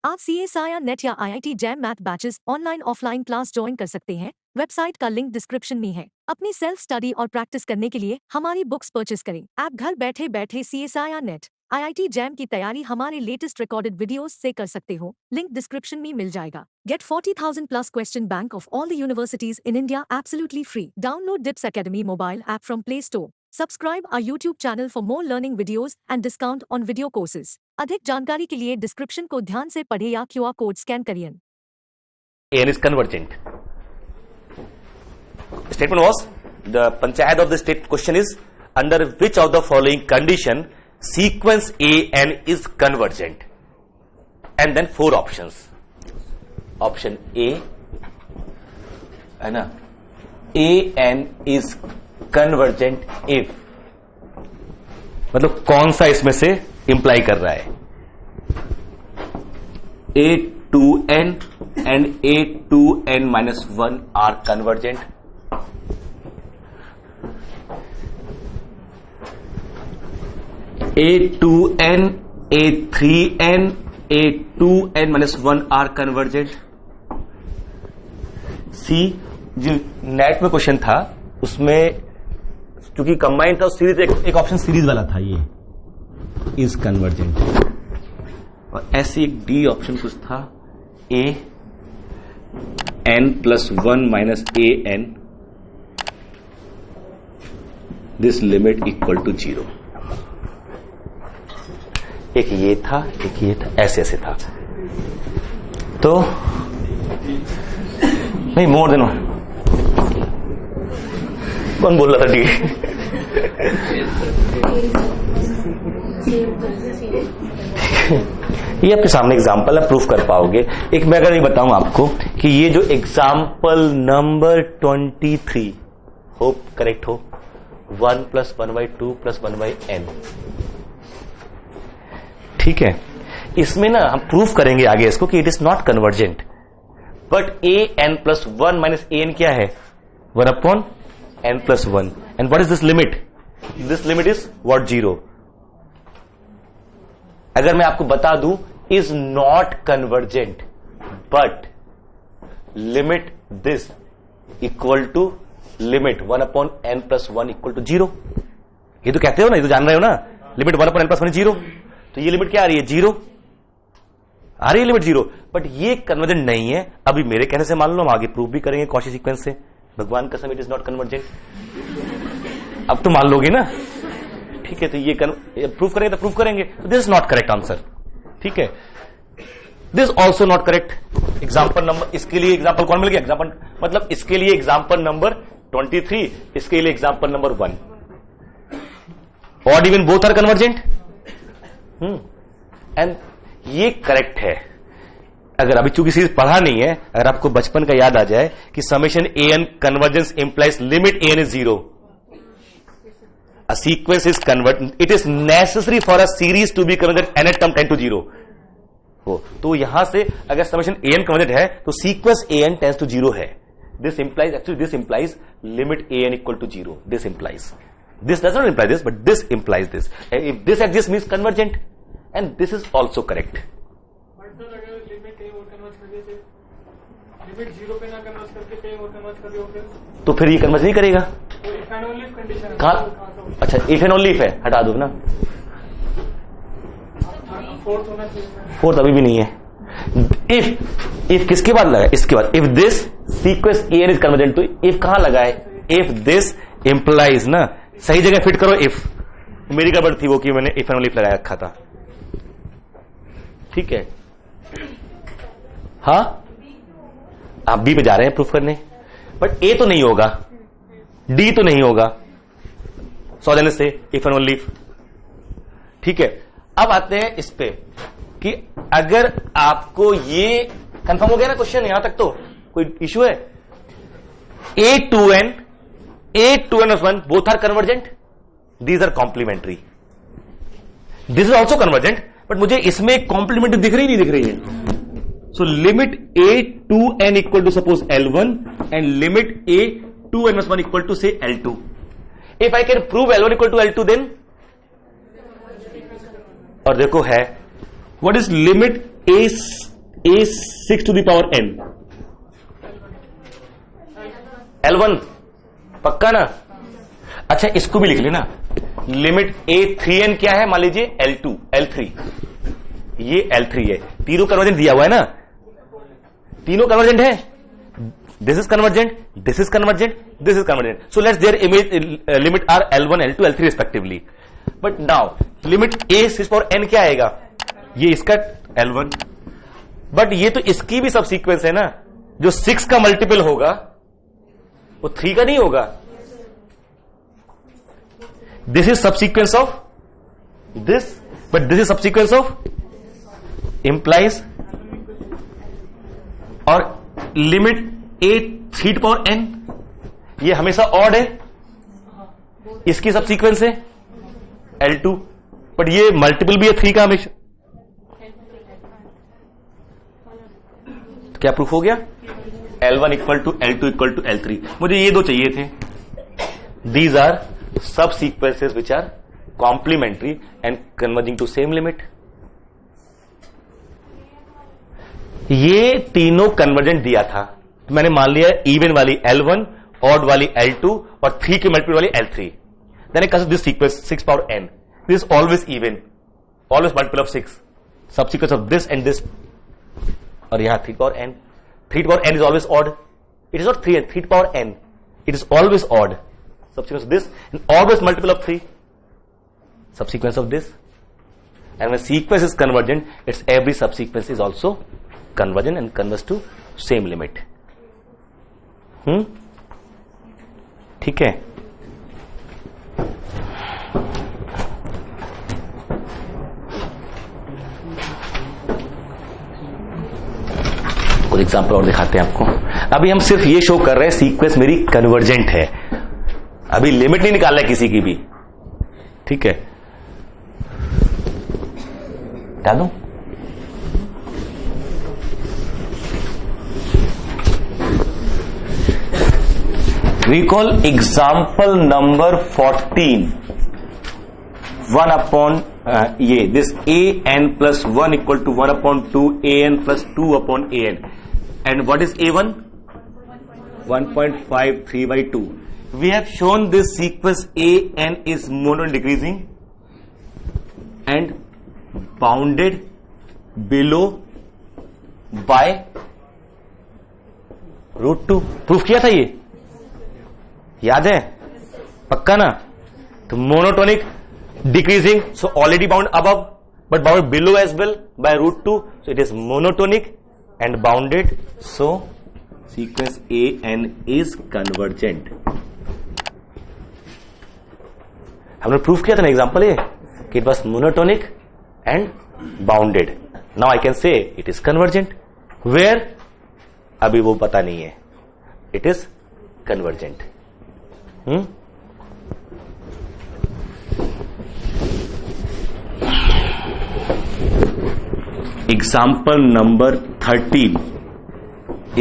आप CSIR net या IIT jam math batches online offline class join कर सकते हैं। वेबसाइट का लिंक डिस्क्रिप्शन में है। अपनी सेल्फ स्टडी और प्रैक्टिस करने के लिए हमारी बुक्स परचेस करें। आप घर बैठे बैठे CSIR नेट IIT जैम की तैयारी हमारे लेटेस्ट रिकॉर्डेड वीडियोस से कर सकते हो। लिंक डिस्क्रिप्शन में मिल जाएगा। Get 40,000 plus question bank of all the universities in India absolutely free. Download DIPS Academy mobile app from Play Store. Subscribe our YouTube channel for more learning videos and discount on video courses. अधिक जानकारी के लिए description को ध्यान से पढ़ें या QR code scan करिए। AN is convergent. Statement was, the panchayat of the state question is, under which of the following condition sequence AN is convergent? And then 4 options. Option A है ना, AN is convergent if, मतलब कौन सा इसमें से imply कर रहा है? A2n and A2n minus 1 are convergent. A2n, A3n, A2n minus 1 are convergent. C, जो नेट में क्वेश्चन था उसमें क्योंकि कंबाइन था, सीरीज एक ऑप्शन सीरीज वाला था, ये इज कन्वर्जेंट। और ऐसे एक डी ऑप्शन कुछ था, A N plus 1 minus A N, this limit equal to 0। एक ये था, एक ये था, ऐसे ऐसे था। तो नहीं, मोर देन 1। कौन बोल रहा था? ठीक ये आपके सामने एग्जाम्पल है, प्रूफ कर पाओगे। एक मैं अगर ये बताऊं आपको कि ये जो एग्जाम्पल नंबर 23, होप करेक्ट हो, 1 + 1/2 + 1/n, ठीक है, इसमें ना हम प्रूफ करेंगे आगे इसको कि it is not convergent, but an + 1 minus an क्या है? 1/n + 1। And what is this limit? This limit is what? 0। अगर मैं आपको बता दूं is not convergent, but limit this equal to limit 1/n + 1 equal to 0, ये तो कहते हो ना, ये तो जान रहे हो ना, लिमिट 1/n + 1 0। तो ये लिमिट क्या आ रही है? 0 आ रही है, लिमिट 0। बट ये कन्वर्जेंट नहीं है। अभी मेरे कहने से मान लो, हम आगे प्रूफ भी करेंगे कॉची सीक्वेंस से, भगवान कसम इट इज नॉट कन्वर्जेंट। अब तो मान लोगे ना, ठीक है? तो ये प्रूफ करेंगे तो प्रूफ करेंगे। तो this is not correct answer, ठीक है? This also not correct. Example number, इसके लिए एग्जाम्पल कौन मिल गया? एग्जाम्पल मतलब इसके लिए एग्जाम्पल नंबर 23, इसके लिए example number 1। Odd even both are convergent, and ये करेक्ट है। अगर अभी चूंकि सीरीज पढ़ा नहीं है, अगर आपको बचपन का याद आ जाए कि summation an convergence implies limit an is 0, a sequence is convergent, it is necessary for a series to be convergent n at term tend to 0 हो। तो यहां से अगर समेशन an कन्वर्जेंट है तो सीक्वेंस an tends to 0 है। This implies, actually this implies limit an equal to 0। This implies, this does not imply this, but this implies this. If this exist means convergent, and this is also correct. Limit 0 पे ना converge करके पे और converge कर दिया तो फिर ये कन्वर्ज नहीं करेगा। तो इफ एंड ओनली कंडीशन कहां? अच्छा, इफ एंड ओनली इफ है, हटा दो ना, फोर्थ होना चाहिए। फोर्थ अभी भी नहीं है। इफ किसके बाद लगा? इसके बाद। If this sequence an is convergent, तो इफ कहां लगा है? इफ दिस इंप्लाइज ना, सही जगह फिट करो। इफ मेरी गड़बड़ थी वो कि मैंने इफ एंड ओनली इफ लगाया रखा था, ठीक है? हाँ, आप बी पे जा रहे हैं प्रूफ करने, बट ए तो नहीं होगा, डी तो नहीं होगा, सौ देने से इफ एंड ओनली इफ, ठीक है? अब आते हैं इस पे कि अगर आपको ये कंफर्म हो गया ना क्वेश्चन, यहां तक तो कोई इश्यू है? A2n + 1 both are convergent, these are complementary, this is also convergent, but मुझे इसमें कॉम्प्लीमेंट्री दिख रही नहीं दिख रही है। So limit A2n equal to suppose L1 and limit A2n + 1 equal to say L2. If I can prove L1 equal to L2 then, और देखो है, what is limit A a 6 to the power n, L1 पक्का ना। अच्छा इसको भी लिख लेना, लिमिट a 3n क्या है, मान लीजिए L2 L3, ये L3 है, तीनों कन्वर्जेंट दिया हुआ है ना, तीनों कन्वर्जेंट है, this is convergent, this is convergent, this is convergent, so let's their limit are L1 L2 L3 respectively. But now limit a 6 power n क्या आएगा, ये इसका L1, बट ये तो इसकी भी सब सीक्वेंस है ना, जो 6 का मल्टीपल होगा वो 3 का नहीं होगा। This is subsequence of this, but this is subsequence of implies, और limit a 3 to power n ये हमेशा ऑड है, इसकी सबसीक्वेंस है L2, बट ये मल्टीपल भी है 3 का हमेशा। तो क्या प्रूफ हो गया, L1 equal to L2 equal to L3। मुझे ये दो चाहिए थे, these are sub sequences which are complementary and converging to same limit. ये तीनों कन्वर्जेंट दिया था, तो मैंने मान लिया इवन वाली L1, ऑड वाली L2 और 3 के मल्टीपल वाली L3। Then I consider this sequence 6 power n, this is always even, always multiple of 6, subsequence of this and this, और यहां 3 power n, 3 to power n is always odd. It is not 3n, 3 to power n. It is always odd. Subsequence of this, and always multiple of 3. Subsequence of this. And when sequence is convergent, its every subsequence is also convergent and converges to same limit. ठीक है। कुछ example और दिखाते हैं आपको। अभी हम सिर्फ ये शो कर रहे हैं सीक्वेंस मेरी कन्वर्जेंट है, अभी लिमिट नहीं निकाल रहा है किसी की भी, ठीक है। डालूं, रिकॉल एग्जाम्पल नंबर 14, 1 अपॉन ये this an plus 1 equal to 1 upon 2 an plus 2 upon an, and what is a1? 1.53 by 2. We have shown this sequence an is mono decreasing and bounded below by √2। Proof किया था, ये याद है पक्का ना। तो monotonic decreasing, so already bound above but bounded below as well by √2, so it is monotonic and bounded, so sequence an is convergent। हमने proof किया था ना एग्जांपल ये कि it was monotonic and bounded, now I can say it is convergent, where अभी वो पता नहीं है, it is convergent. Example number 13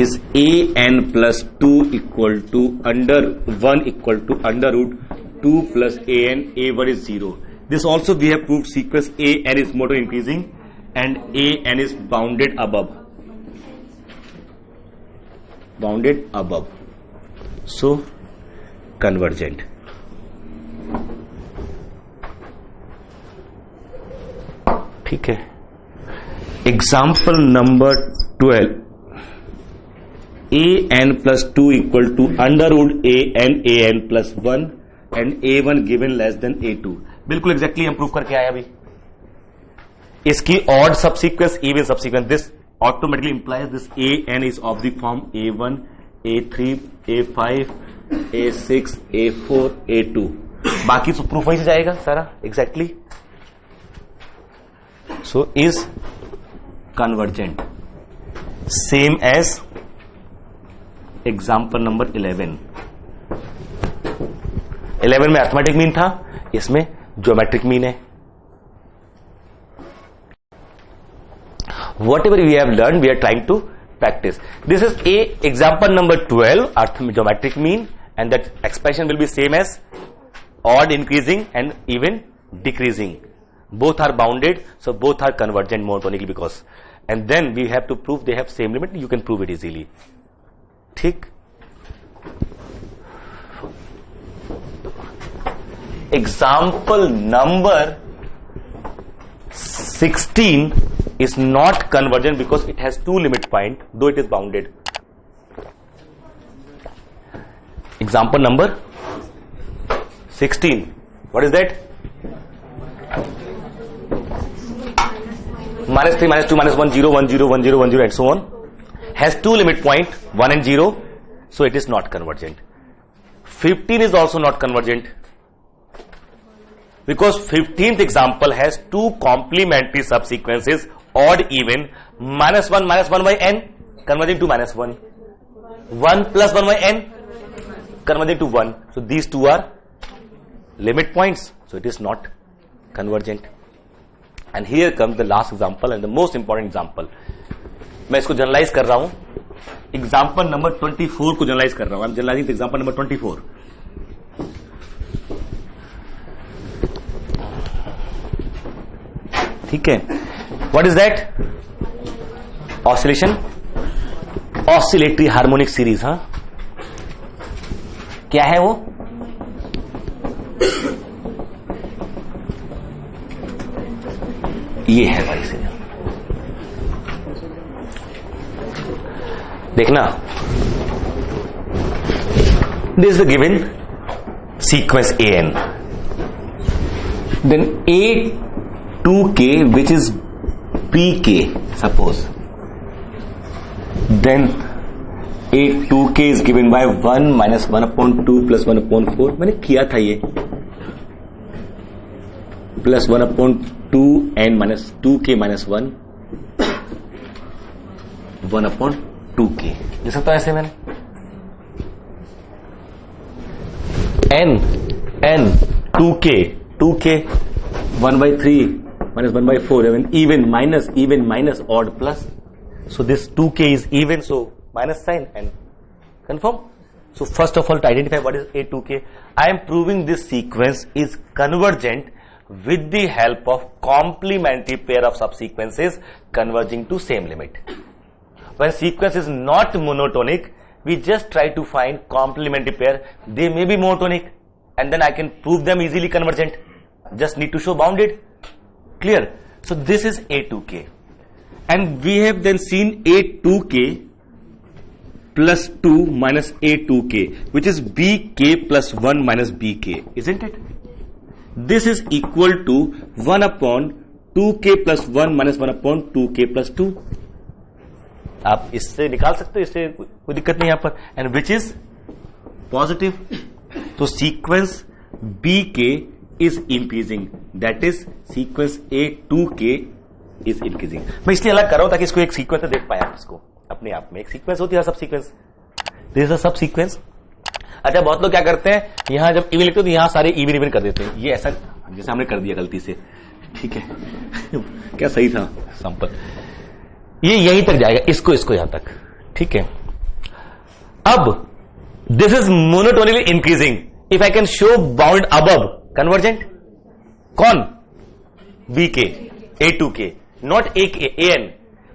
is an plus 2 equal to under 1 equal to under root 2 plus an, a1 is 0. This also we have proved sequence an is motor increasing and an is bounded above. Bounded above. So convergent. ठीक है। Example number 12, an plus 2 equal to under root an plus 1 and a1 given less than a2। बिल्कुल exactly हम prove करके आए अभी। इसकी odd subsequence, even subsequence, this automatically implies this an is of the form a1 a3 a5 a6 a4 a2, बाकी तो proof वहीं से जाएगा सारा exactly. So is convergent, same as example number 11। 11 में अर्थमेटिक मीन था, इसमें ज्योमेट्रिक मीन है। whatever we have learned we are trying to practice। this is a example number 12, geometric mean, and that expression will be same as odd increasing and even decreasing, both are bounded, so both are convergent monotonically because, and then we have to prove they have same limit. You can prove it easily. ठीक. Example number 16 is not convergent because it has two limit point, though it is bounded. Example number 16. What is that? -3, -2, -1, 0, 1, 0, 1, 0, 1, 0, and so on. Has two limit point, 1 and 0, so it is not convergent. 15 is also not convergent because 15th example has two complementary subsequences, odd even, -1 -1 by n converging to -1, 1 plus 1 by n converging to 1. So these two are limit points, so it is not convergent. And here comes the last example and the most important example. मैं इसको generalise कर रहा हूं. Example number 24 को generalise कर रहा हूं. I am generalising example number 24. ठीक है. What is that? Oscillation, oscillatory harmonic series. हाँ, क्या है वो? ये है भाई से देखना. This is the given sequence an, then a2k which is bk suppose, then a2k is given by 1 minus 1 upon 2 plus 1 upon 4. मैंने किया था ये, plus 1 upon 2n minus 2k minus 1 1 upon 2k. ये सब तो ऐसे मैंने n 2k 1 by 3 minus 1 by 4, even minus odd plus. So this 2k is even, so minus sign and confirm. So first of all, to identify what is a2k, I am proving this sequence is convergent with the help of complementary pair of subsequences converging to same limit. When sequence is not monotonic, we just try to find complementary pair. They may be monotonic and then I can prove them easily convergent. Just need to show bounded. Clear? So this is a2k, and we have then seen a2k plus 2 minus a2k, which is bk plus 1 minus bk, isn't it? This is equal to 1 upon 2k plus 1 minus 1 upon 2k plus 2. आप इससे निकाल सकते हो, इससे कोई दिक्कत नहीं यहां पर. And which is positive. तो sequence bk is increasing, that is sequence a2k is increasing. मैं इसलिए अलग कर रहा हूं ताकि इसको एक सीक्वेंस देख पाए आप. इसको अपने आप में एक सीक्वेंस होती है, सब सीक्वेंस. दिस इज अ सब सीक्वेंस. अच्छा, बहुत लोग क्या करते हैं, यहां जब इवन लिखते हो तो यहां सारे इवन कर देते हैं. ये ऐसा जैसे हमने कर दिया गलती से. ठीक है क्या सही था सैंपल? ये यहीं तक जाएगा, इसको यहां तक. ठीक है. अब this is monotonically increasing. If I can show bound above convergent. कौन? BK, a2k, not an.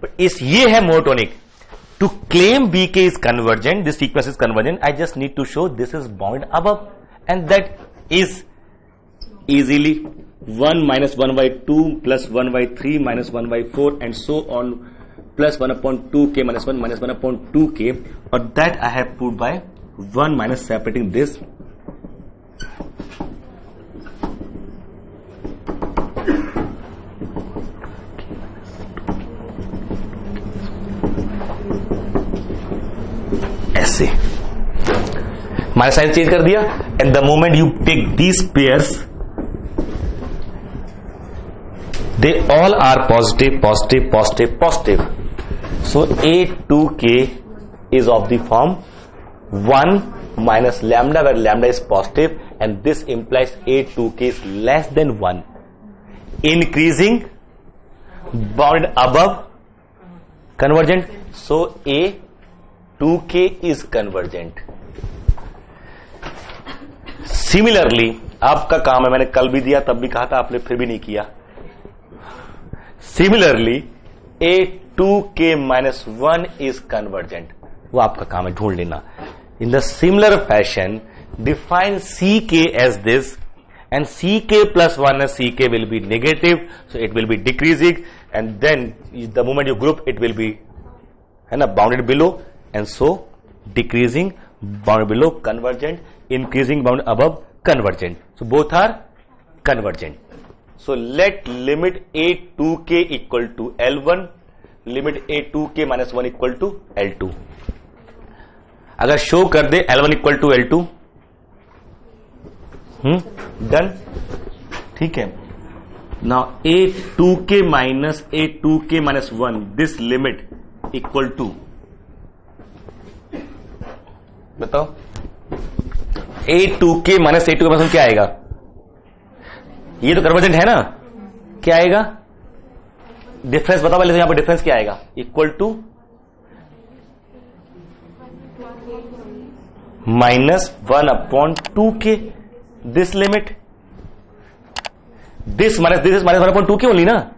But ये है monotonic. To claim bk is convergent, this sequence is convergent, I just need to show this is bound above, and that is easily 1 minus 1 by 2 plus 1 by 3 minus 1 by 4 and so on, plus 1 upon 2k minus 1 upon 2k, or that I have proved by 1 minus separating this. ऐसे मैंने sign change कर दिया. And the moment you take these pairs, they all are positive positive positive positive. So a2k is of the form 1 minus lambda, where lambda is positive, and this implies a2k is less than 1. Increasing, bounded above, convergent. So a2k is convergent. Similarly, आपका काम है, मैंने कल भी दिया, तब भी कहा था, आपने फिर भी नहीं किया. Similarly, 2k minus 1 is convergent. वो आपका काम है ढूंढ लेना. In the similar fashion, define ck as this, and ck plus 1 as ck will be negative, so it will be decreasing, and then the moment you group it will be है ना bounded below, and so decreasing bounded below convergent, increasing bounded above convergent. So both are convergent. So let limit a 2k equal to L1, limit a 2k minus 1 equal to L2. अगर show कर दे L1 equal to L2, done. ठीक है. Now a 2k minus 1, this limit equal to, बताओ a 2k minus a 2k minus 1 क्या आएगा? ये तो convergent है ना. क्या आएगा? डिफरेंस बताओ पहले. तो यहां पर डिफरेंस क्या आएगा? Equal to -1/2k. This limit, this minus this is -1/2k only ना.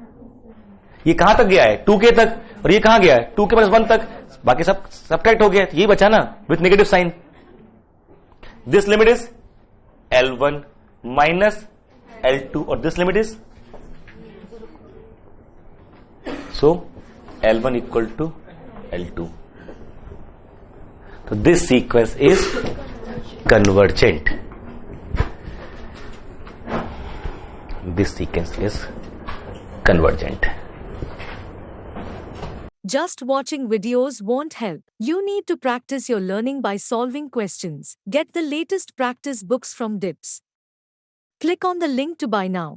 ये कहां तक गया है? 2k तक. और ये कहां गया है? 2k minus 1 तक. बाकी सब सब्ट्रैक्ट हो गया. यही बचा ना with negative sign. This limit is L1 minus L2 और this limit is so L1 equal to L2. So this sequence is convergent. This sequence is convergent. Just watching videos won't help. You need to practice your learning by solving questions. Get the latest practice books from DIPS. Click on the link to buy now.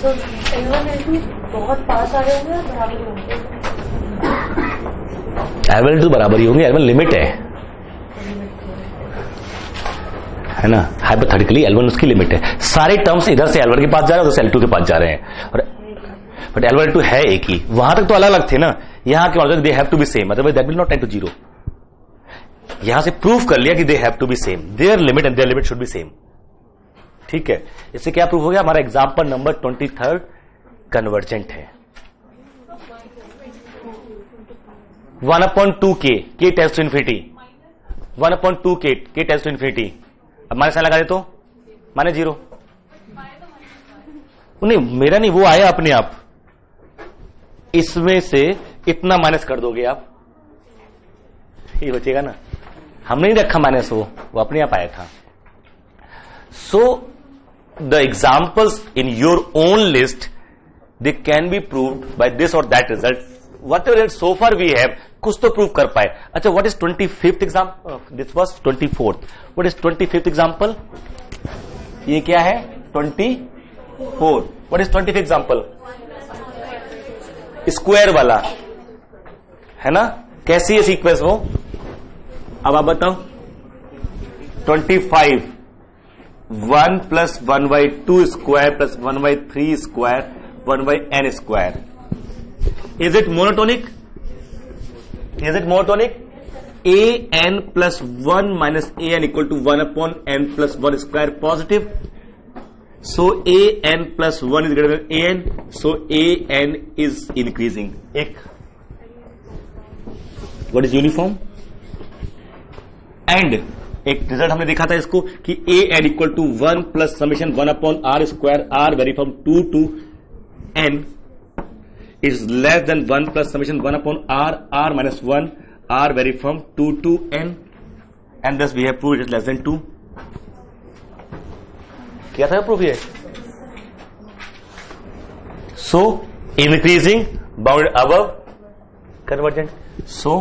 तो L1 L2 बहुत पास आ रहे होंगे और बराबर होंगे. L1 L2 बराबर ही होंगे. L1 limit है ना. हाइपोथेटिकली L1 उसकी लिमिट है. सारे टर्म्स इधर से L1 के पास जा रहे हैं, उधर से L2 के पास जा रहे हैं. और बट L1 L2 है एक ही. वहां तक तो अलग अलग थे ना. यहां के they have to be same, otherwise that will not tend to zero. यहां से प्रूफ कर लिया कि they have to be same. Their limit and their limit should be same. ठीक है. इससे क्या प्रूफ हो गया? हमारा एग्जाम्पल नंबर 23 कन्वर्जेंट है. 1/2k, k tends to infinity. 1/2k, k tends to infinity. अब माइनस साइन लगा दे तो -0. नहीं मेरा नहीं, वो आया अपने आप. इसमें से इतना माइनस कर दोगे आप, ये बचेगा ना. हमने नहीं रखा माइनस, वो अपने आप आया था. So the examples in your own list, they can be proved by this or that result. Whatever so far we have, कुछ तो प्रूव कर पाए. अच्छा, what is 25th example? This was 24th. What is 25th example? ये क्या है? 24. What is 25th example? Square वाला है ना. कैसी है सीक्वेंस वो? अब आप बताओ. 25 1 plus 1/2 square plus 1/3 square 1/n square. Is it monotonic? Is it monotonic? an plus 1 minus an equal to 1/n plus 1 square positive. So an plus 1 is greater than an. So an is increasing. What is uniform? And एक result हमने देखा था इसको कि an equal to 1 plus summation 1/r square r vary from 2 to n is less than 1 plus summation 1/r r minus 1 r vary from 2 to n, and thus we have proved it is less than 2. क्या था proof ये? So increasing bounded above convergent. So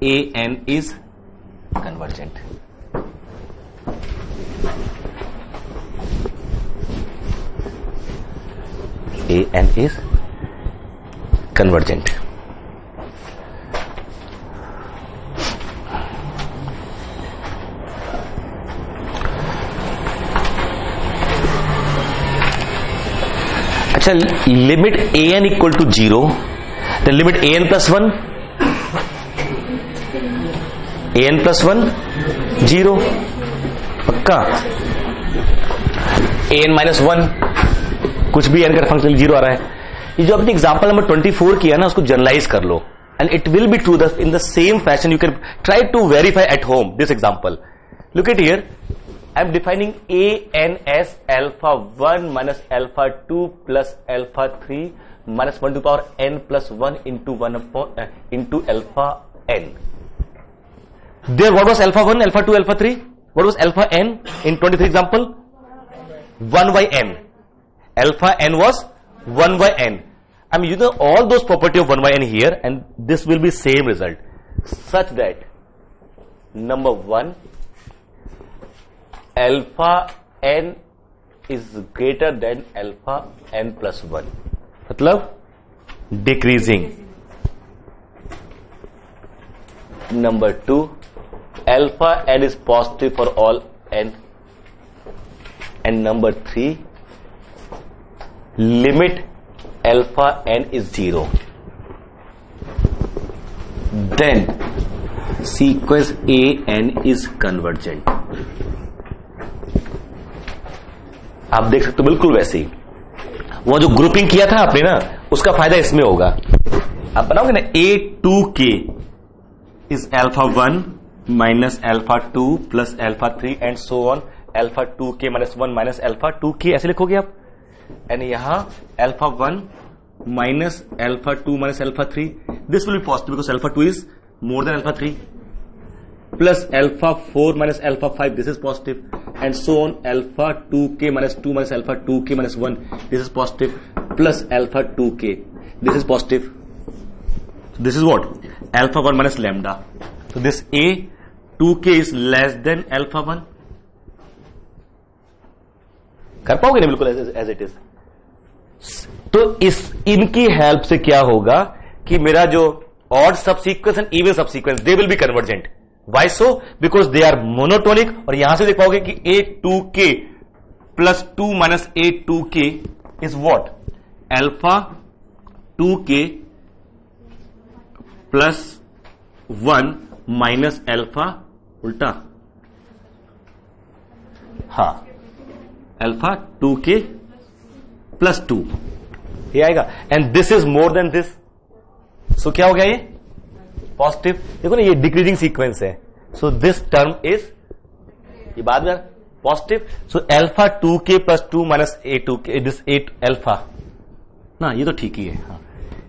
an is convergent. an is convergent. अच्छा, limit an equal to 0, then limit an plus 1, an plus 1 0 पक्का. an minus 1, कुछ भी n का function 0 आ रहा है। ये जो आपने एग्जांपल नंबर 24 किया ना, उसको जनरलाइज कर लो and it will be true in the same fashion. You can try to verify at home this example. Look at here, I am defining an as alpha 1 minus alpha 2 plus alpha 3 minus 1 to the power n plus 1 into 1 upon into alpha n. There, what was alpha 1, alpha 2, alpha 3? What was alpha n in 23 example? 1 by n. Alpha n was 1 by n. I mean, using all those property of 1 by n here, and this will be same result, such that number 1, alpha n is greater than alpha n plus 1. मतलब decreasing. Number 2, alpha n is positive for all n. And number 3, limit alpha n is 0. Then sequence a n is convergent. आप देख सकते हो बिल्कुल वैसे ही, वो जो grouping किया था आपने ना, उसका फायदा इसमें होगा। आप बनाओगे ना a2k is alpha 1 minus alpha 2 plus alpha 3 and so on, alpha 2k minus 1 minus alpha 2k, ऐसे लिखोगे आप। एंड यहां alpha 1 minus alpha 2 minus alpha 3, this will be positive because alpha 2 is more than alpha 3, plus alpha 4 minus alpha 5, this is positive, and so on, alpha 2k minus 2 minus alpha 2k minus 1, this is positive, plus alpha 2k, this is positive. So this is what? Alpha 1 minus lambda. So this a 2k is less than alpha 1. कर पाओगे ना बिल्कुल as it is. तो इनकी help से क्या होगा कि मेरा जो odd subsequence and even subsequence they will be convergent. Why so? Because they are monotonic. और यहां से देख पाओगे कि a2k plus 2 minus a2k is what? Alpha 2k plus 1 minus alpha उल्टा, हाँ, अल्फा 2k प्लस 2 ये आएगा। And this is more than this, so क्या हो गया? ये पॉजिटिव। देखो ना, ये डिक्रीजिंग सीक्वेंस है, सो दिस टर्म इज, ये बाद में positive. So alpha 2k plus 2 minus a2k, this 8 alpha ना, ये तो ठीक ही है। हाँ,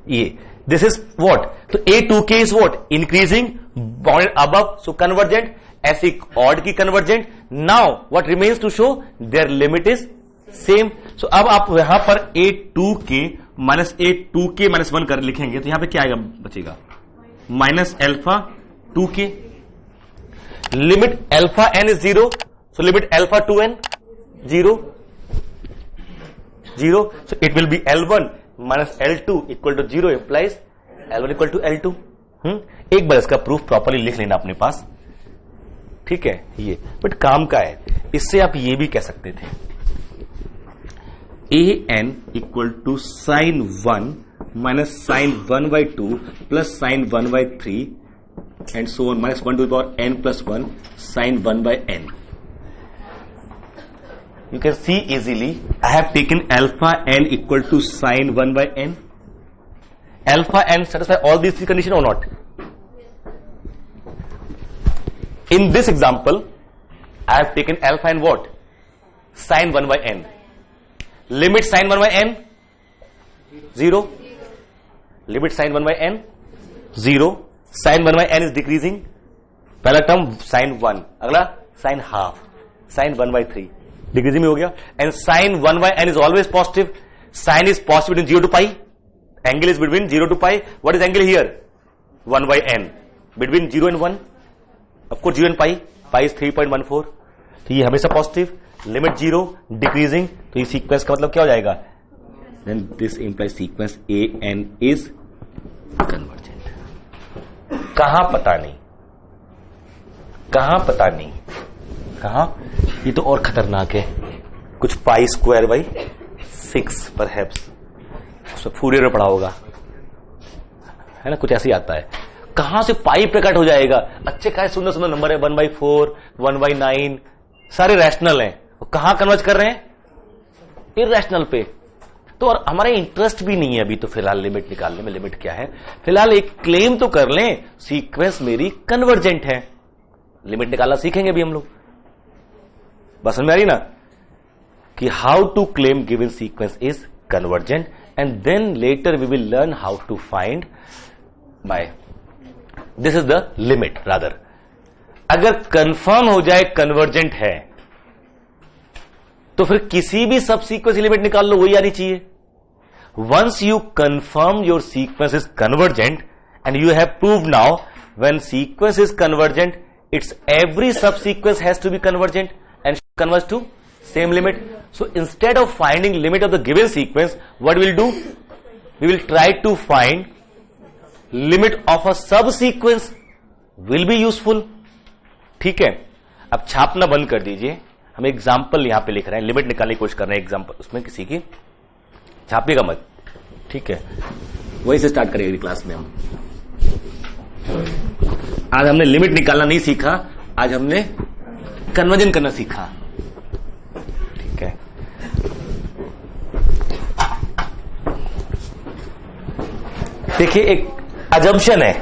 ये दिस इज वॉट? तो a2k is what? Increasing, bounded above, so convergent. ऐसी ऑड की convergent. Now what remains to show? Their limit is same. So अब आप यहां पर a2k माइनस a2k माइनस 1 कर लिखेंगे, तो यहां पे क्या आएगा? बचेगा minus alpha 2k। Limit alpha n is 0, so limit alpha 2n 0 0, so it will be L1 minus L2 equal to 0 implies L1 equal to L2। एक बार इसका प्रूफ प्रॉपर्ली लिख लेना अपने पास, ठीक है? ये बट काम का है, इससे आप ये भी कह सकते थे an equal to sine 1 minus sine 1 by 2 plus sine 1 by 3 and so on minus 1 to the power n plus 1 sine 1 by n। You can see easily, I have taken alpha n equal to sine 1 by n. Alpha n satisfy all these three conditions or not? In this example, I have taken alpha n what? Sine 1 by n. Limit sine 1 by n 0. Limit sine 1 by n 0. Sine 1 by n is decreasing. पहला term sine 1, अगला sine half, sine 1 by 3 decreasing में हो गया। And sine 1 by n is always positive. Sine is positive between 0 to pi, angle is between 0 to pi. What is angle here? 1 by n between 0 and 1, of course 0 and pi, pi is 3.14, तो ये हमेशा positive. Limit 0, decreasing, तो ये sequence का मतलब क्या हो जाएगा? Then this implies sequence an is convergent. कहां पता नहीं, कहां पता नहीं, कहां? ये तो और खतरनाक है, कुछ पाई स्क्वायर बाई 6 परहैप्स, उसमें फूरियर में पढ़ा होगा, है ना? कुछ ऐसे ही आता है। कहां से पाई प्रकट हो जाएगा? अच्छे खास सुंदर सुंदर नंबर है, 1/4, 1/9, सारे रैशनल हैं। कहां कन्वर्ज कर रहे हैं? इरेशनल पे। तो और हमारा इंटरेस्ट भी नहीं है अभी तो फिलहाल लिमिट निकालने में। लिमिट क्या है, फिलहाल एक क्लेम तो कर लें सीक्वेंस मेरी कन्वर्जेंट है। लिमिट निकालना सीखेंगे अभी हम लोग। बस समझ में आ रही ना कि how to claim given sequence is convergent, and then later we will learn how to find by this is the limit rather. अगर कंफर्म हो जाए कन्वर्जेंट है तो फिर किसी भी सब सीक्वेंस लिमिट निकाल लो, वही आनी चाहिए। Once you confirm your sequence is convergent and you have proved now when sequence is convergent it's every sub sequence has to be convergent and converge to same limit. So instead of finding limit of the given sequence, what we'll do? We will try to find limit of a subsequence will be useful. ठीक है, अब छापना बंद कर दीजिए। हम example यहां पे लिख रहे हैं, लिमिट निकालने की कोशिश कर रहे हैं एग्जाम्पल, उसमें किसी की छापिएगा मत, ठीक है। वही से स्टार्ट करेंगे क्लास में हम। आज हमने लिमिट निकालना नहीं सीखा, आज हमने कन्वर्जन करना सीखा। देखिए एक अजम्पशन है,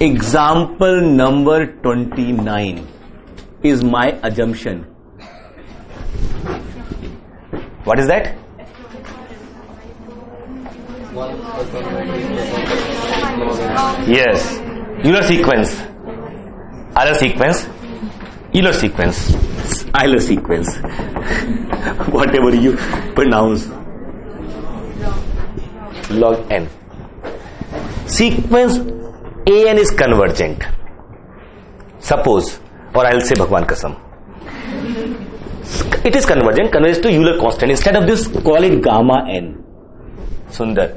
example number 29 is my assumption. What is that? Yes, Euler sequence, Euler sequence, Euler sequence, Euler sequence, whatever you pronounce, log n. Sequence an is convergent. Suppose, or I'll say Bhagwan Kasam, it is convergent, converges to Euler constant. Instead of this, call it gamma n. Sundar.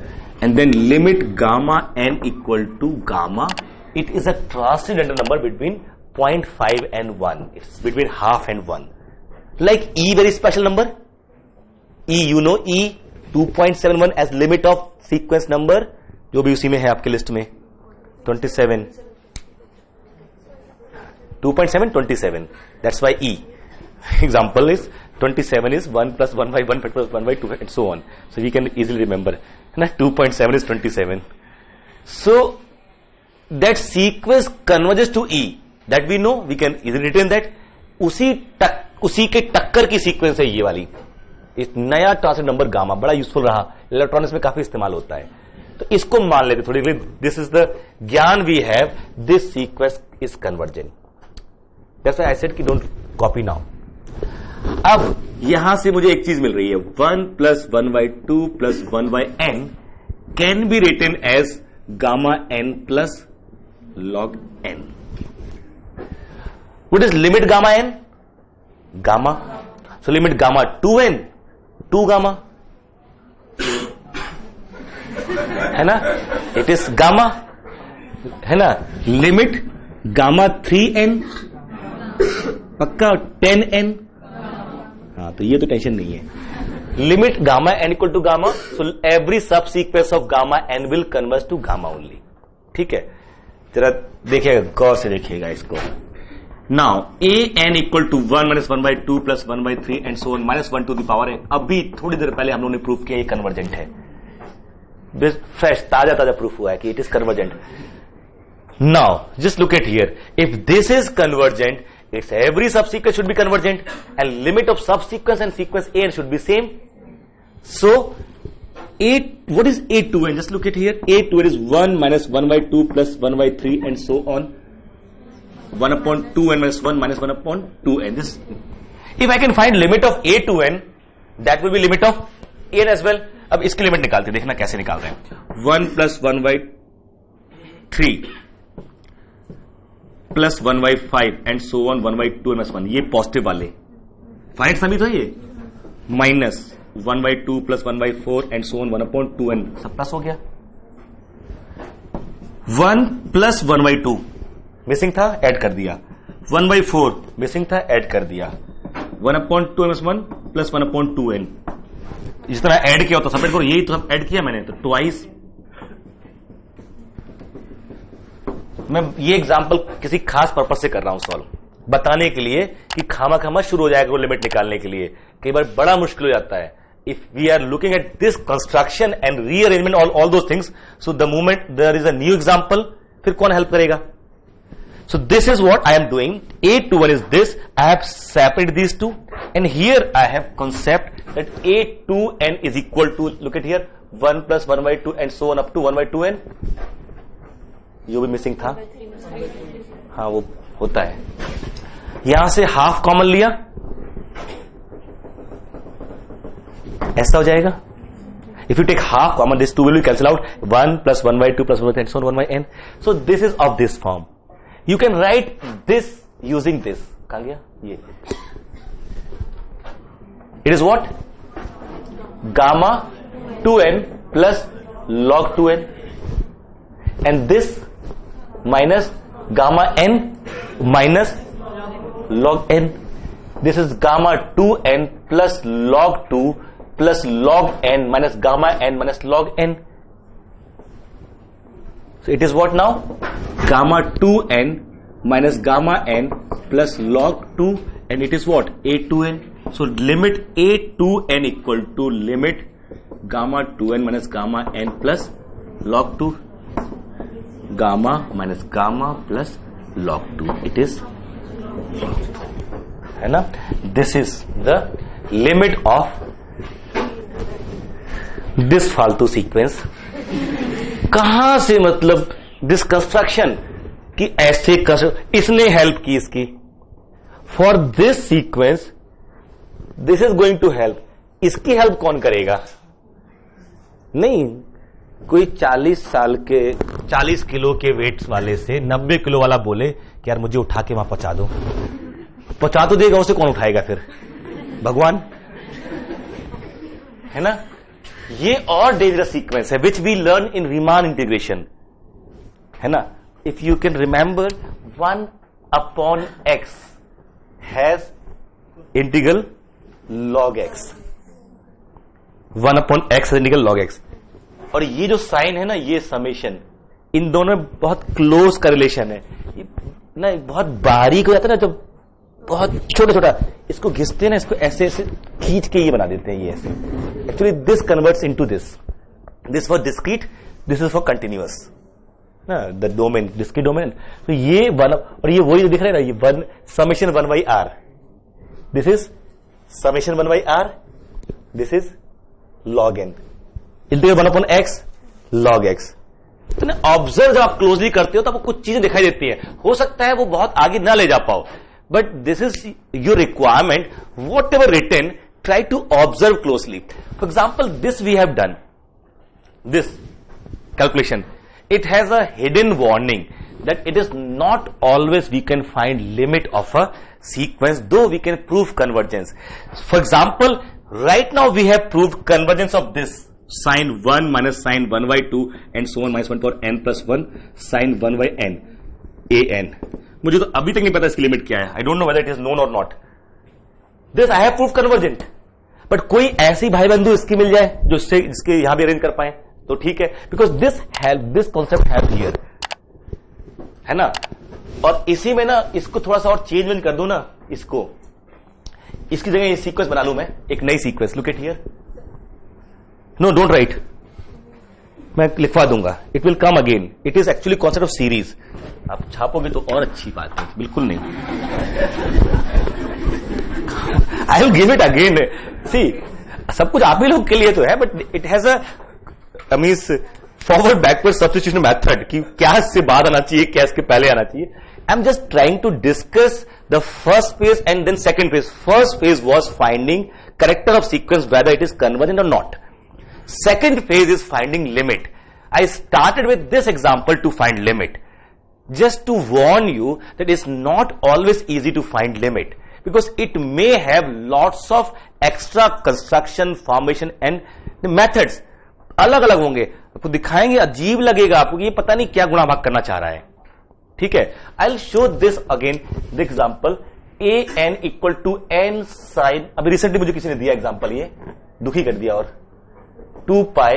And then limit gamma n equal to gamma. It is a transcendental number between 0.5 and 1. It's between half and 1. Like E, very special number. E, you know E, 2.71 as limit of sequence number, जो भी उसी में है आपके list में 27, 2.7 27, that's why E. Example is 27 is 1 plus 1 by 1 plus 1 by 2 and so on, so we can easily remember na 2.7 is 27. So that sequence converges to E, that we know, we can easily retain that. उसी के टक्कर की sequence है ये वाली। इस नया translate number gamma बड़ा यूजफुल रहा, इलेक्ट्रॉनिक्स में काफी इस्तेमाल होता है, तो इसको मान लेते थोड़ी। दिस इज द ज्ञान we have, this sequence is convergent. That's why I said कि डोंट कॉपी नाउ। अब यहां से मुझे एक चीज मिल रही है, 1 plus 1 by 2 plus 1 by n can be written as gamma n plus log n. What is limit gamma n? Gamma. So limit gamma 2n, 2 gamma, है ना, इट इज गामा, है ना। लिमिट गामा 3n, पक्का 10n, हाँ, तो ये तो tension नहीं है। Limit gamma n equal to gamma, so every sub sequence of gamma n will converge to gamma only. ठीक है, जरा देखिएगा, गौर से देखिएगा इसको। Now a n equal to 1 minus 1 by 2 plus 1 by 3 and so on minus 1 to the power n। अभी थोड़ी देर पहले हम लोगों ने प्रूफ किया ये कन्वर्जेंट है, फ्रेश ताजा प्रूफ हुआ है कि it is convergent. Now just look at here, if this is convergent, it's every sub sequence should be convergent and limit of sub sequence and sequence a n should be same. So what is a2n? Just look at here, a2n is 1 minus 1 by 2 plus 1 by 3 and so on, 1 upon 2n minus 1 minus 1 upon 2n. This, if I can find limit of a to n, that will be limit of a n as well. अब इसकी limit निकालते हैं, देखना कैसे निकालते हैं। 1 plus 1 by 3 plus 1 by 5 and so on 1 by 2 minus 1, ये positive वाले फाइनाइट समी तो ये, minus 1 by 2 plus 1 by 4 and so on 1 upon 2n, सब प्लस हो गया। 1 plus 1 by 2 मिसिंग था, ऐड कर दिया। 1 by 4 मिसिंग था, ऐड कर दिया। 1 upon 2 minus 1 plus 1 upon 2n, जिस तरह ऐड किया होता सबमिट करो, यही तो सब ऐड किया मैंने, तो ट्वाइस। मैं ये एग्जांपल किसी खास पर्पस से कर रहा हूं सॉल्व, बताने के लिए कि खामा खामा शुरू हो जाएगा वो लिमिट निकालने के लिए। कई बार बड़ा मुश्किल हो जाता है। If we are looking at this construction and rearrangement all those things, so the moment there is a new example, फिर कौन हेल्प करेगा? So this is what I am doing. A21 is this. I have separated these two, and here I have concept that A2n is equal to, look at here, 1 plus 1 by 2 and so on up to 1 by 2n. ये भी missing था, हाँ वो होता है। यहां से half common लिया, ऐसा हो जाएगा। If you take half common, this 2 will be cancel out. 1 plus 1 by 2 plus 1 by 3 and so on 1 by n. So this is of this form. You can write this using this. कहां गया ये? It is what? Gamma 2n plus log 2n, and this minus gamma n minus log n. This is gamma 2n plus log 2 plus log n minus gamma n minus log n. So it is what now? Gamma 2n minus gamma n plus log 2, and it is what? A2n. So limit A2n equal to limit gamma 2n minus gamma n plus log 2. Gamma minus gamma plus log 2. It is, है ना? This is the limit of this फालतू sequence. कहां से मतलब this construction कि ऐसे इसने help की इसकी। For this sequence this is going to help. इसकी हेल्प कौन करेगा? नहीं, कोई 40 किलो के वेट्स वाले से 90 किलो वाला बोले कि यार मुझे उठा के वहां पहुंचा दो, पहुंचा तो देगा, उसे कौन उठाएगा फिर? भगवान, है ना? ये और डेंजरस सीक्वेंस है which we learn in Riemann integration, है ना? If you can remember 1 upon x has integral log x, 1 upon x has integral log x। और ये जो साइन है ना, ये समेशन, इन दोनों में बहुत क्लोज का रिलेशन है। ये ना बहुत बारीक हो जाता है ना, जब बहुत छोटा छोटा इसको घिसते हैं ना, इसको ऐसे ऐसे खींच के ये बना देते हैं, ये ऐसे। Actually this converts into this for discrete, this is for continuous ना, द डोमेन, डिस्क्रीट डोमेन। तो ये वन, और ये वही दिख रहा है ना, ये one summation 1 by r, this is summation 1 by r, this is log n, integral 1 upon x log x। तो ना ऑब्जर्व जब आप क्लोजली करते हो तो आपको कुछ चीजें दिखाई देती है। हो सकता है वो बहुत आगे ना ले जा पाओ, but this is your requirement. Whatever written, try to observe closely. For example, this we have done, this calculation, it has a hidden warning that it is not always we can find limit of a sequence, though we can prove convergence. For example, right now we have proved convergence of this sin 1 minus sin 1 by 2 and so on minus 1 power n plus 1 sin 1 by n an. मुझे तो अभी तक नहीं पता इसकी limit क्या है। I don't know whether it is known और not. This I have prove convergent, but कोई ऐसी भाई बंधु इसकी मिल जाए जो इसके यहां भी अरेंज कर पाए तो ठीक है, because this concept have here, है ना? और इसी में ना इसको थोड़ा सा और चेंज कर दूं ना, इसको इसकी जगह ये सीक्वेंस बना लूं मैं, एक नई सीक्वेंस। Look at here, no don't write, मैं लिखवा दूंगा, it will come again. It is actually concept of series. आप छापोगे तो और अच्छी बात है, बिल्कुल नहीं। I will give it again. See, सब कुछ आप ही लोग के लिए तो है, but it has a means forward backward substitution method कि क्या इससे बाद आना चाहिए, क्या इसके पहले आना चाहिए। I am just trying to discuss the first phase and then second phase. First phase was finding character of sequence whether it is convergent और not. Second phase is finding limit. I started with this example to find limit, just to warn you that it's not always easy to find limit, because it may have lots of extra construction, formation and the methods अलग अलग होंगे, आपको दिखाएंगे, अजीब लगेगा आपको कि ये पता नहीं क्या गुणा भाग करना चाह रहा है. ठीक है, I'll show this again, the example a n equal to n sin, अभी रिसेंटली मुझे किसी ने दिया एग्जाम्पल, ये दुखी कर दिया, और 2 pi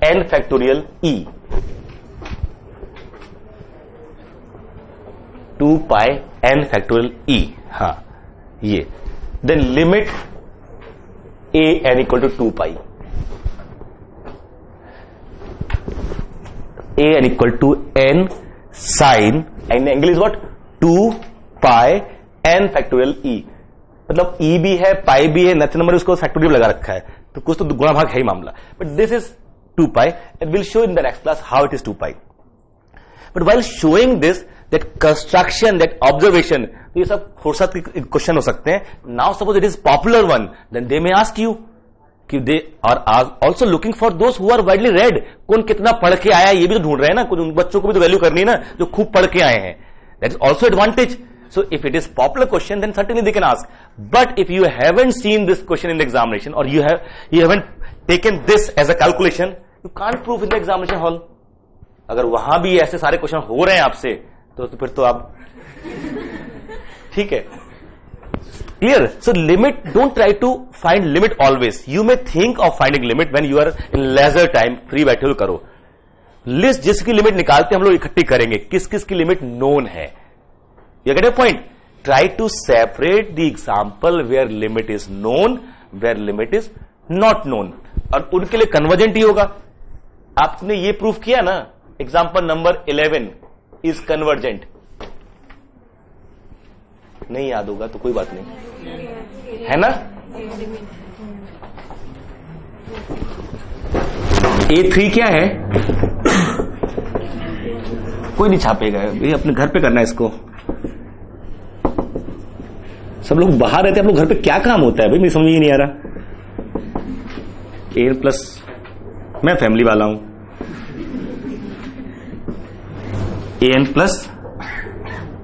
n factorial e. 2 pi n factorial e, हाँ ये, then limit a n equal to 2 pi, a n equal to n sine and angle is what 2 pi n factorial e, मतलब e भी है पाई भी है, नेचुरल नंबर उसको factorial लगा रखा है, तो कुछ तो गुणा भाग है ही मामला, but this is 2 pi and will show in the next class how it is 2 pi. But while showing this that construction that observation, तो ये सब फुर्सत के क्वेश्चन हो सकते हैं. Now suppose it is popular one, then they may ask you कि they are also looking for those who are widely read. कौन कितना पढ़ के आया ये भी तो ढूंढ रहे हैं ना, कुछ बच्चों को भी तो वैल्यू करनी है ना जो खूब पढ़ के आए हैं. That is also advantage. So if it is popular question, then certainly they can ask. But if you haven't seen this question in the examination, or you haven't taken this as a calculation, you can't prove in the examination hall. अगर वहां भी ऐसे सारे question हो रहे हैं आपसे, तो फिर तो आप ठीक है. Clear? So limit, don't try to find limit always. You may think of finding limit when you are in leisure time, free बैठे हुए करो. लिस्ट जिसकी लिमिट निकालते हम लोग इकट्ठी करेंगे, किस किस की लिमिट नोन है. You get a point? Try to separate the example where limit is known, where limit is not known. और उनके लिए कन्वर्जेंट ही होगा. आपने ये प्रूफ किया ना, एग्जाम्पल नंबर 11 इज कन्वर्जेंट. नहीं याद होगा तो कोई बात नहीं, है ना. A3 क्या है? कोई नहीं छापेगा, ये अपने घर पे करना है इसको. सब लोग बाहर रहते हैं, आप लोग घर पे क्या काम होता है भाई, मुझे समझ ही नहीं आ रहा. a प्लस, मैं फैमिली वाला हूं, an प्लस,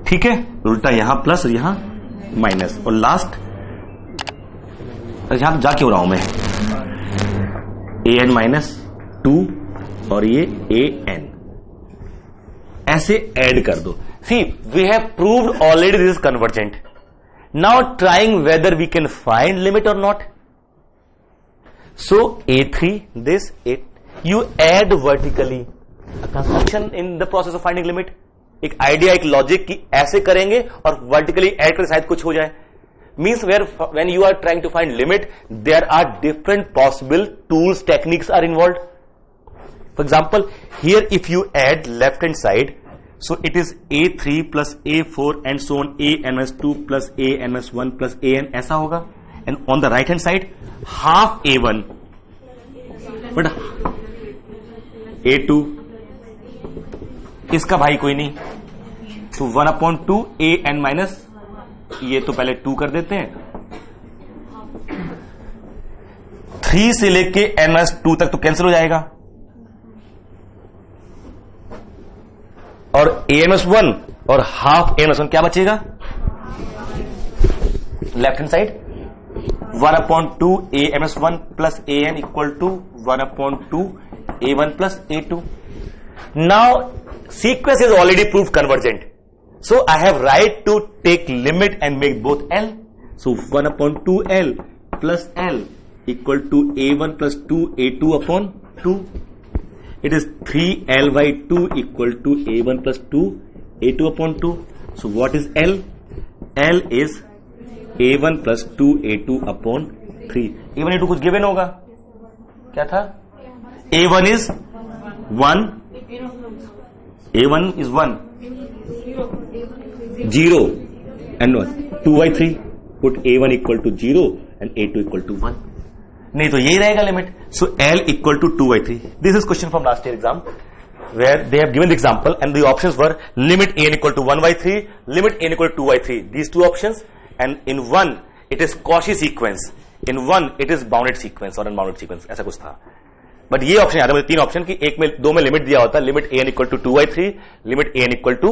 ठीक है, उल्टा यहां प्लस और यहां माइनस, और लास्ट यहां जा क्यों रहा हूं मैं, an माइनस 2 और ये an, ऐसे ऐड कर दो. See we have proved already this is convergent. Now trying whether we can find limit or not. So A3, this, it, you add vertically. A construction in the process of finding limit. एक idea, एक logic की ऐसे करेंगे और vertically add कर शायद कुछ हो जाए. Means when you are trying to find limit, there are different possible tools, techniques are involved. For example, here if you add left hand side, so it is A3 plus A4 and so on, AN-2 plus AN-1 plus AN, ऐसा होगा. And on the right hand side, half A1, but A2, इसका भाई कोई नहीं, तो 1/2 AN minus, ये तो पहले 2 कर देते हैं, 3 से लेके N-2 तक तो कैंसिल हो जाएगा, और AN-1 और हाफ AN-1 क्या बचेगा, left hand side 1/2 AN-1 plus AN equal to 1/2 A1 plus A2. Now sequence is already prove convergent, so I have right to take limit and make both L. So 1/2 L plus L equal to A1 plus 2 A2/2. It is 3L/2 equal to A1 plus 2 A2/2. So what is L? L is A1 plus 2 A2/3. A1 A2 कुछ given होगा, क्या था? A1 is 1, A1 is 1, 0 and 1, 2/3. Put A1 equal to 0 and A2 equal to 1. नहीं तो यही रहेगा limit. So L equal to 2/3. This is question from last year exam where they have given the example and the options were limit an equal to 1/3, limit n equal to 2/3. These two options, and in one it is Cauchy sequence, in one it is bounded sequence और unbounded sequence, ऐसा कुछ था. But ये option याद है मुझे, 3 option की, एक में 2 में लिमिट दिया होता है, limit an equal to 2/3, limit an equal to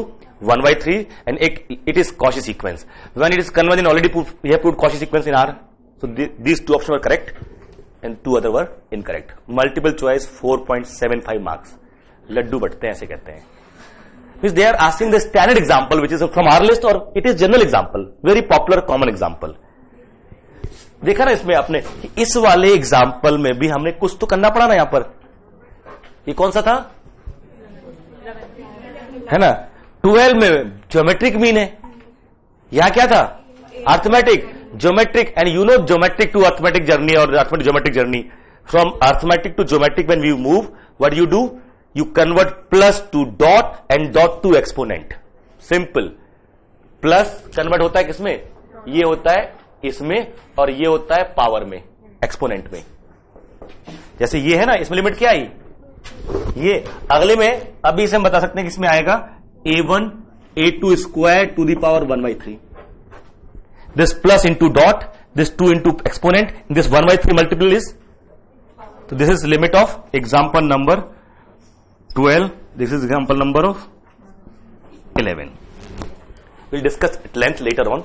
1/3, and एक it is Cauchy sequence. When it is convergent already we have proved Cauchy sequence in R. So these 2 option were correct and 2 other were incorrect. Multiple choice 4.75 marks. लड्डू बटते हैं ऐसे कहते हैं. Means they are asking the standard example which is from our list, or it is general example, very popular common example. देखा ना इसमें आपने, इस वाले एग्जाम्पल में भी हमने कुछ तो करना पड़ा ना. यहां पर ये कौन सा था, है ना, 12 में ज्योमेट्रिक मीन है, यहां क्या था arithmetic, geometric, and you know geometric to arithmetic journey और arithmetic geometric journey. From arithmetic to geometric when we move, what you do, you convert plus to dot and dot to exponent. Simple. Plus convert होता है किसमें, ये होता है इसमें, और ये होता है पावर में, एक्सपोनेंट में. जैसे ये है ना, इसमें लिमिट क्या आई, ये. अगले में अभी इसे हम बता सकते हैं कि इसमें आएगा a1 a2 square to the power 1/3. This plus into dot, this 2 into exponent, this 1/3 multiple is, तो this is limit of example number 12. This is example number of 11. We'll discuss at length later on.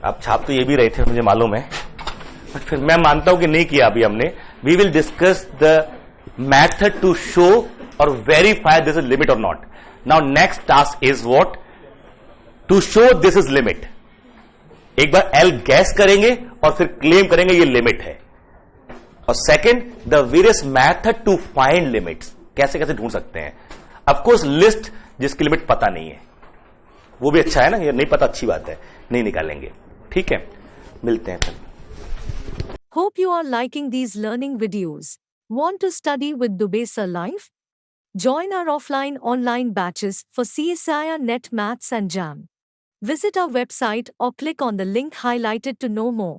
आप छाप तो ये भी रहे थे मुझे मालूम है, बट फिर मैं मानता हूं कि नहीं किया अभी हमने. We will discuss the method to show or verify this is limit or not. Now next task is what? To show this is limit. एक बार L गैस करेंगे और फिर क्लेम करेंगे ये लिमिट है. और second, the various method to find limits, कैसे कैसे ढूंढ सकते हैं. ऑफकोर्स लिस्ट जिसकी लिमिट पता नहीं है वो भी अच्छा है ना, ये नहीं पता अच्छी बात है, नहीं निकालेंगे. ठीक है, मिलते हैं फिर. Hope you are liking these learning videos. Want to study with Dubey Sir live? Join our offline online batches for CSIR NET Maths and JAM. Visit our website or click on the link highlighted to know more.